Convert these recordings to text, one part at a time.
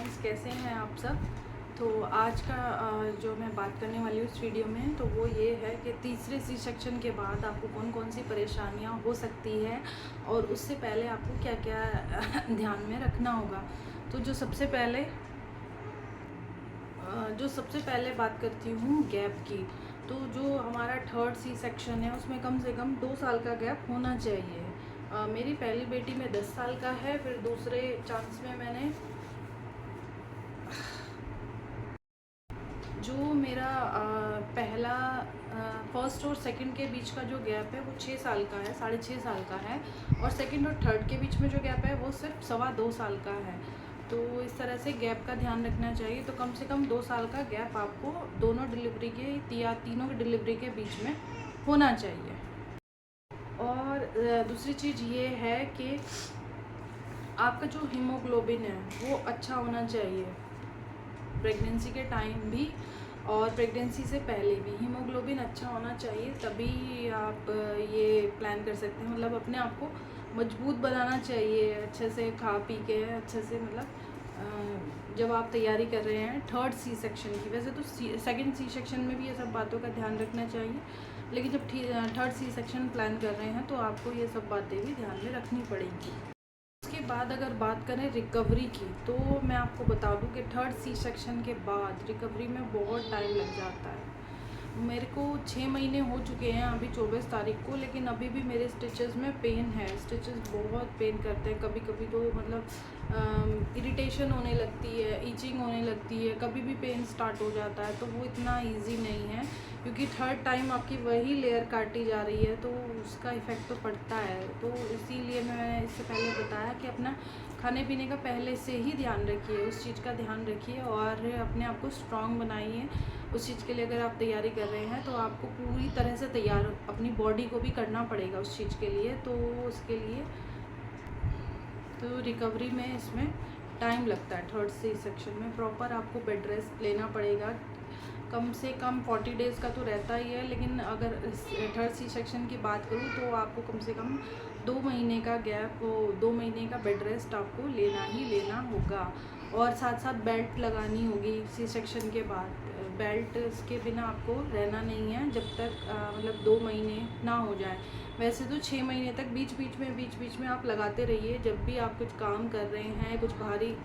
Friends, कैसे हैं आप सब। तो आज का जो मैं बात करने वाली हूँ इस वीडियो में, तो वो ये है कि तीसरे सी सेक्शन के बाद आपको कौन कौन सी परेशानियाँ हो सकती है और उससे पहले आपको क्या क्या ध्यान में रखना होगा। तो जो सबसे पहले बात करती हूँ गैप की। तो जो हमारा थर्ड सी सेक्शन है उसमें कम से कम 2 साल का गैप होना चाहिए। मेरी पहली बेटी में 10 साल का है, फिर दूसरे चांस में मैंने जो मेरा पहला फर्स्ट और सेकंड के बीच का जो गैप है वो 6 साल का है, 6.5 साल का है। और सेकंड और थर्ड के बीच में जो गैप है वो सिर्फ 2.25 साल का है। तो इस तरह से गैप का ध्यान रखना चाहिए। तो कम से कम 2 साल का गैप आपको दोनों डिलीवरी के या तीनों की डिलीवरी के बीच में होना चाहिए। और दूसरी चीज़ ये है कि आपका जो हीमोग्लोबिन है वो अच्छा होना चाहिए, प्रेगनेंसी के टाइम भी और प्रेगनेंसी से पहले भी हीमोग्लोबिन अच्छा होना चाहिए। तभी आप ये प्लान कर सकते हैं, मतलब अपने आप को मजबूत बनाना चाहिए अच्छे से खा पी के, अच्छे से मतलब जब आप तैयारी कर रहे हैं थर्ड सी सेक्शन की। वैसे तो सेकंड सी सेक्शन में भी ये सब बातों का ध्यान रखना चाहिए, लेकिन जब थर्ड सी सेक्शन प्लान कर रहे हैं तो आपको ये सब बातें भी ध्यान में रखनी पड़ेंगी। उसके बाद अगर बात करें रिकवरी की, तो मैं आपको बता दूं कि थर्ड सी सेक्शन के बाद रिकवरी में बहुत टाइम लग जाता है। मेरे को 6 महीने हो चुके हैं अभी 24 तारीख को, लेकिन अभी भी मेरे स्टिचेस में पेन है। स्टिचेस बहुत पेन करते हैं, कभी कभी तो मतलब इरिटेशन होने लगती है, ईचिंग होने लगती है, कभी भी पेन स्टार्ट हो जाता है। तो वो इतना इजी नहीं है, क्योंकि थर्ड टाइम आपकी वही लेयर काटी जा रही है, तो उसका इफ़ेक्ट तो पड़ता है। तो इसीलिए मैंने इससे पहले बताया कि अपना खाने पीने का पहले से ही ध्यान रखिए, उस चीज़ का ध्यान रखिए और अपने आप को स्ट्रॉन्ग बनाइए। उस चीज़ के लिए अगर आप तैयारी कर रहे हैं तो आपको पूरी तरह से तैयार अपनी बॉडी को भी करना पड़ेगा उस चीज़ के लिए। तो उसके लिए तो रिकवरी में इसमें टाइम लगता है। थर्ड सी सेक्शन में प्रॉपर आपको बेड रेस्ट लेना पड़ेगा, कम से कम 40 डेज़ का तो रहता ही है, लेकिन अगर थर्ड सी सेक्शन की बात करूँ तो आपको कम से कम 2 महीने का गैप, 2 महीने का बेड रेस्ट आपको लेना ही लेना होगा। और साथ साथ बेल्ट लगानी होगी सी सेक्शन के बाद। बेल्ट के बिना आपको रहना नहीं है जब तक मतलब 2 महीने ना हो जाए। वैसे तो 6 महीने तक बीच बीच में आप लगाते रहिए। जब भी आप कुछ काम कर रहे हैं, कुछ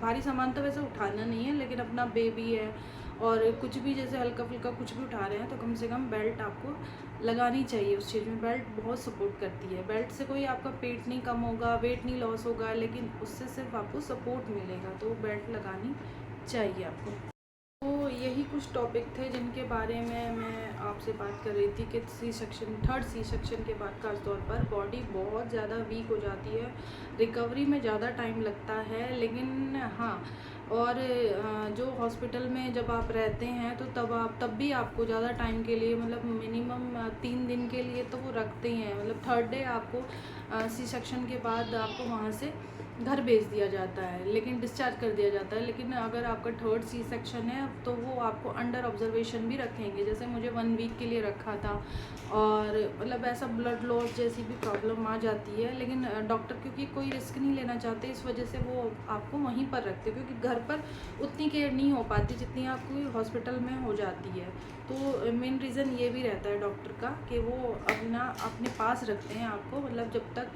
भारी सामान तो वैसे उठाना नहीं है, लेकिन अपना बेबी है और कुछ भी जैसे हल्का फुल्का कुछ भी उठा रहे हैं तो कम से कम बेल्ट आपको लगानी चाहिए। उस चीज़ में बेल्ट बहुत सपोर्ट करती है। बेल्ट से कोई आपका पेट नहीं कम होगा, वेट नहीं लॉस होगा, लेकिन उससे सिर्फ आपको सपोर्ट मिलेगा। तो बेल्ट लगानी चाहिए आपको। तो यही कुछ टॉपिक थे जिनके बारे में मैं आपसे बात कर रही थी कि थर्ड सी सेक्शन के बाद खास तौर पर बॉडी बहुत ज़्यादा वीक हो जाती है, रिकवरी में ज़्यादा टाइम लगता है। लेकिन हाँ, और जो हॉस्पिटल में जब आप रहते हैं तो तब भी आपको ज़्यादा टाइम के लिए, मतलब मिनिमम 3 दिन के लिए तो वो रखते ही हैं। मतलब थर्ड डे आपको सी सेक्शन के बाद आपको वहाँ से घर भेज दिया जाता है, लेकिन डिस्चार्ज कर दिया जाता है। लेकिन अगर आपका थर्ड सी सेक्शन है तो वो आपको अंडर ऑब्जर्वेशन भी रखेंगे। जैसे मुझे 1 वीक के लिए रखा था, और मतलब ऐसा ब्लड लॉस जैसी भी प्रॉब्लम आ जाती है, लेकिन डॉक्टर क्योंकि कोई रिस्क नहीं लेना चाहते, इस वजह से वो आपको वहीं पर रखते, क्योंकि घर पर उतनी केयर नहीं हो पाती जितनी आपको हॉस्पिटल में हो जाती है। तो मेन रीज़न ये भी रहता है डॉक्टर का कि वो अपने पास रखते हैं आपको, मतलब जब तक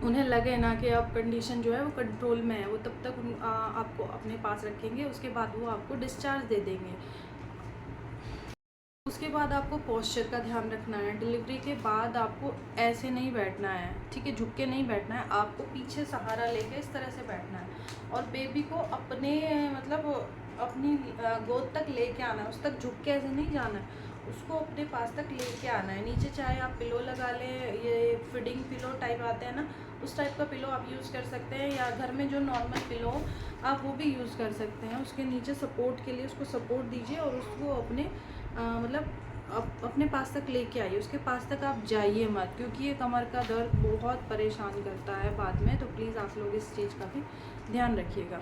उन्हें लगे ना कि अब कंडीशन जो है वो कंट्रोल में है, वो तब तक आपको अपने पास रखेंगे। उसके बाद वो आपको डिस्चार्ज दे देंगे। उसके बाद आपको पोस्चर का ध्यान रखना है। डिलीवरी के बाद आपको ऐसे नहीं बैठना है, ठीक है, झुक के नहीं बैठना है, आपको पीछे सहारा लेके इस तरह से बैठना है और बेबी को अपने मतलब अपनी गोद तक लेके आना है। उस तक झुक के ऐसे नहीं जाना है, उसको अपने पास तक लेके आना है। नीचे चाहे आप पिलो लगा लें, ये फीडिंग पिलो टाइप आते हैं ना, उस टाइप का पिलो आप यूज़ कर सकते हैं, या घर में जो नॉर्मल पिलो आप वो भी यूज़ कर सकते हैं। उसके नीचे सपोर्ट के लिए उसको सपोर्ट दीजिए और उसको अपने मतलब अपने पास तक लेके आइए। उसके पास तक आप जाइए मत, क्योंकि ये कमर का दर्द बहुत परेशान करता है बाद में। तो प्लीज़ आप लोग इस चीज़ का भी ध्यान रखिएगा।